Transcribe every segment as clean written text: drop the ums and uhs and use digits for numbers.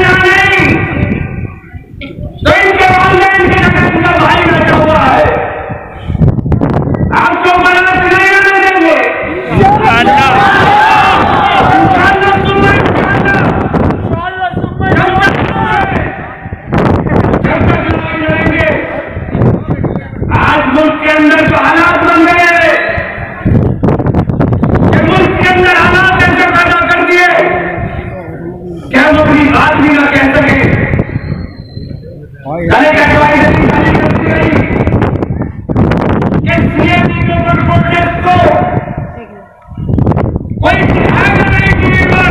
अन्याय नहीं, तो इनके वाले इनके इनका भाई बैठा हुआ है, आपको मना नहीं देंगे। आज मुल्क के अंदर तो हालात बन गए, मुल्क के अंदर हालात ऐसे पैदा कर दिए क्या हम अपनी बात भी ना कह सके। गले कटवाई गई सीएम के ऊपर प्रोटेस्ट को कोई लिहाजा नहीं किएगा।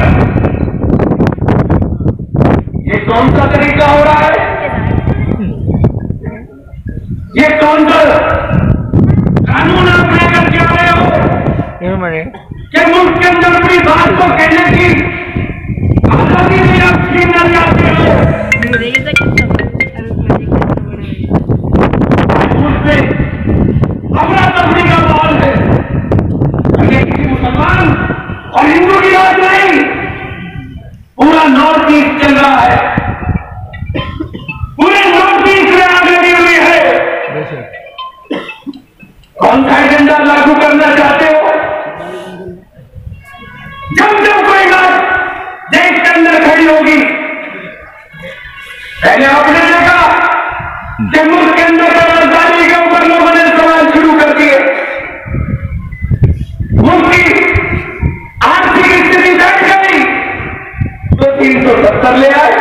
ये कौन सा तरीका हो रहा है? ये कौन सा कानून आप लेकर के आ रहे हो कि मुल्क के अंदर अपनी बात को कहने की आजादी भी आप छीनना चाहते हो? मुझसे अपना तफरी का माहौल है, किसी मुसलमान और हिंदू की बात नहीं, पूरा नॉर्थ ईस्ट चल रहा है, पूरे नॉर्थ ईस्ट में आग लगी हुई है। कौन सा एजेंडा लागू करना चाहते हो? जब जब कोई बात देश के अंदर खड़ी होगी, पहले आपने देखा कि मुल्क के अंदर बेरोजगारी के ऊपर लोगों ने सवाल शुरू कर दिए, मुल्क की आर्थिक स्थिति बैठ गई तो 370 ले आए।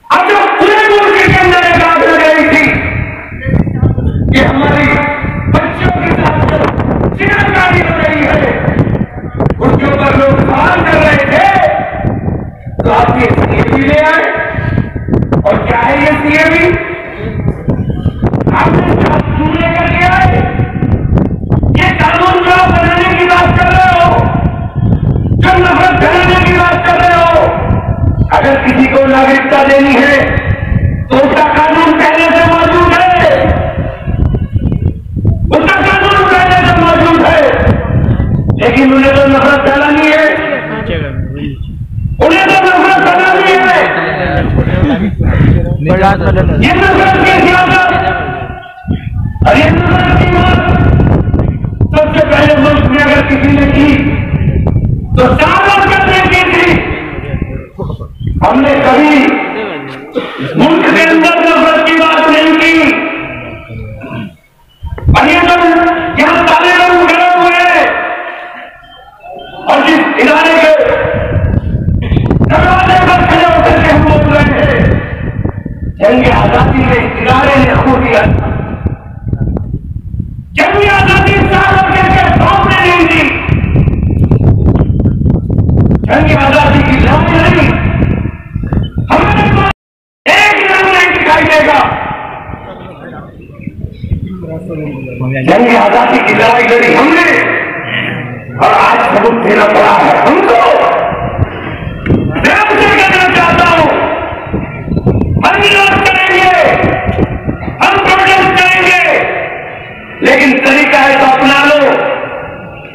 अब जो पूरे मुल्क के अंदर एक आग लग रही थी कि हमारी बच्चों के साथ जिनाकारी हो रही है, उसके ऊपर लोग सवाल कर रहे थे, तो आप ये सीएबी ले आए। और क्या है ये सीएबी? आपने क्यों लेकर के आए? ये कानून जो आप बनाने की बात कर रहे हो, जो नफरत फैलाने की बात कर रहे हो, अगर किसी को नागरिकता देनी है तो उसका कानून पहले से मौजूद है, उसका कानून पहले से मौजूद है, लेकिन उन्हें तो नफरत फैलानी है, उन्हें तो नफरत फैलानी है। ये नफरत की सियासत और ये नफरत की बात सबसे पहले मुल्क में अगर किसी ने की तो 4 वर्ष करने की थी। हमने कभी मुल्क के अंदर नफरत की बात नहीं की। और ये तो यहाँ ताले बंद खड़े हुए हैं और जिस इदारे के दरवाजे पर खड़े होकर के हम बोल रहे हैं, जंग आजादी में इदारे ने खो दिया। जंग आजादी 4 वर्ष के सामने नहीं दी, जंग आजादी की लड़ाई नहीं, हमें एक रंग नहीं दिखाई देगा। जंग आजादी की लड़ाई लड़ी हमने और आज सबूत देना पड़ा है हमको। मैं आपसे कहना चाहता हूं, हम विरोध करेंगे, हम प्रोटेस्ट करेंगे, लेकिन तरीका है तो अपना लो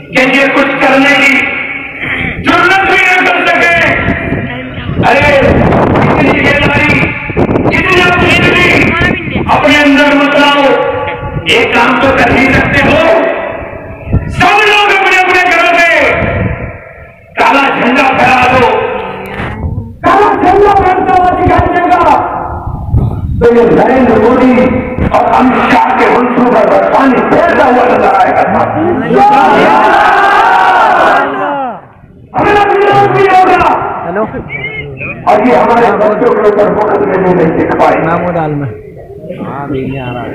कि ये कुछ करने की जरूरत भी न कर सके। अरे इतनी बेदारी, इतनी अपनी अपने अंदर मत लाओ। एक काम तो कर ही सकते हो, सब लोग अपने अपने घरों में काला झंडा फहरा दो, काला झंडा फहरता हुआ दिखाई देगा तो ये नरेंद्र मोदी और अमित शाह के मंसूबे पर पानी फेरता हुआ नजर आएगा। हमें विरोध भी होगा और ये हमारे बच्चों के ऊपर फोकस लेने नहीं सीख पाए। नामो दाल में आ रहा है।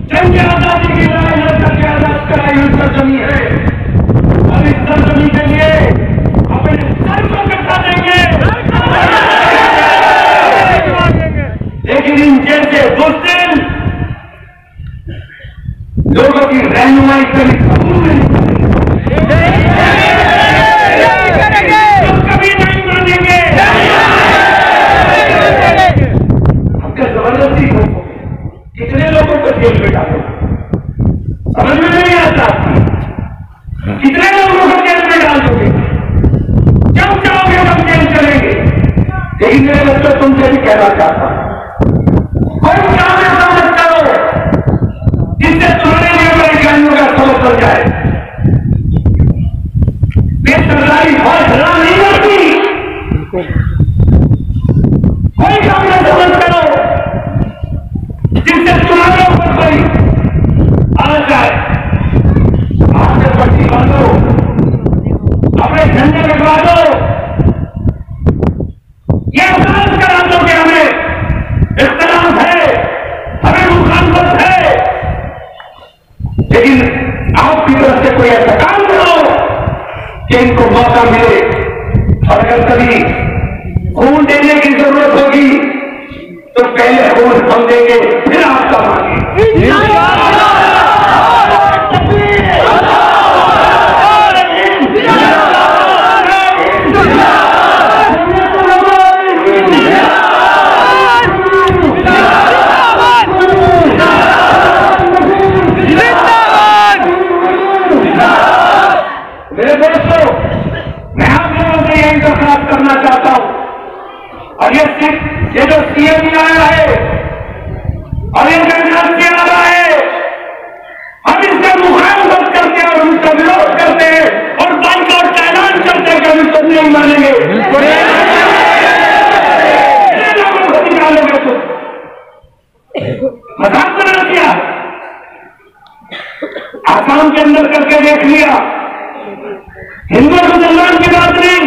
जंग आजादी की लड़ाई लड़कर के आजाद कराई हुई सरजमी है। कितने लोगों को जेल में डाल दोगे? जब चाहोगे तब जेल चलेंगे। लेकिन मेरे बच्चों, तुमसे भी कहना चाहता हूं, कोई काम ऐसा मत करो जिससे तुम्हारे लिए परेशानियों का सबब बन जाए। बेसरकारी फौज हरा नहीं करती। कोई काम ऐसा मत करो जिससे तुम्हारे ऊपर कोई आ जाए। हाथ में पट्टी बांधो, अपने झंडे लगवा दो, ये एहसास करा दो कि हमें इख्तिलाफ है, हमें मुखालफत है। लेकिन आपकी तरफ से कोई ऐसा काम करो कि इनको मौका मिले। और अगर कभी खून देने की जरूरत होगी तो पहले खून हम देंगे, फिर आपका मांगे। मेरे दोस्तों, मैं आप लोगों से यही दरखास्त करना चाहता हूं, और ये जो सीएम आया है और ये जनरल से आ रहा है, हम इसका मुखालफत करते हैं और उसका विरोध करते हैं और बाइकआउट का ऐलान करते हैं कि हम इसको नहीं मानेंगे। लोगों को निकालोगे तो मजाक बना दिया। आसाम के अंदर करके देख लिया। हिंदू और मुसलमान की बात नहीं,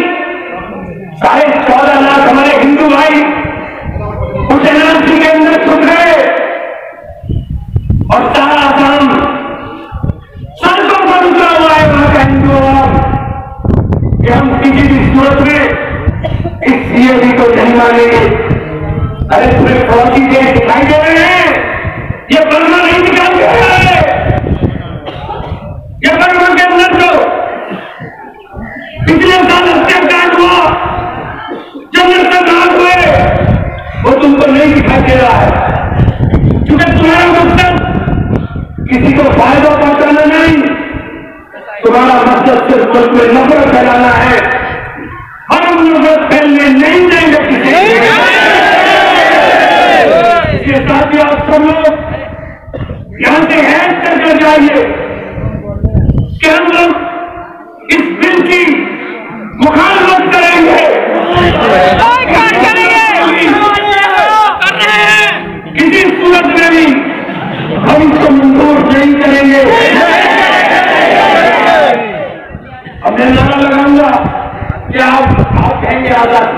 14.5 लाख हमारे हिंदू भाई उस एनआरसी के अंदर छुप गए और सारा आसाम सड़कों पर उतरा हुआ है वहां का हिंदू आवाम कि हम किसी भी सूरत में इस सीएबी को नहीं मानेंगे। अरे पूरे फौजी देश दिखाई दे रहे हैं, ये बर्मा नहीं दिखाई दे रहा है। ये बर्मा के अंदर जो पिछले साल हत्याकांड हुआ, जो नरसंहार हुए, वो तुमको नहीं दिखाई दे रहा है, क्योंकि तुम्हारा मकसद किसी को फायदा पहुंचाना नहीं, तुम्हारा मकसद सिर्फ मुल्क में नफरत फैलाना है। हम नफरत फैलने नहीं देंगे किसी इसके साथ ही आप सब लोग यहां से हैंड करके जाइए कि हम लोग इस बिल की मुखालफत करेंगे, किसी सूरत में भी हम इसको मंजूर नहीं करेंगे। अब मैं नारा लगाऊंगा कि आप कहेंगे आजादी,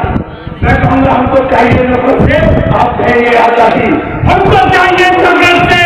मैं कहूंगा हमको चाहिए नफरत से, आप कहेंगे आजादी। हमको चाहिए नफरत से,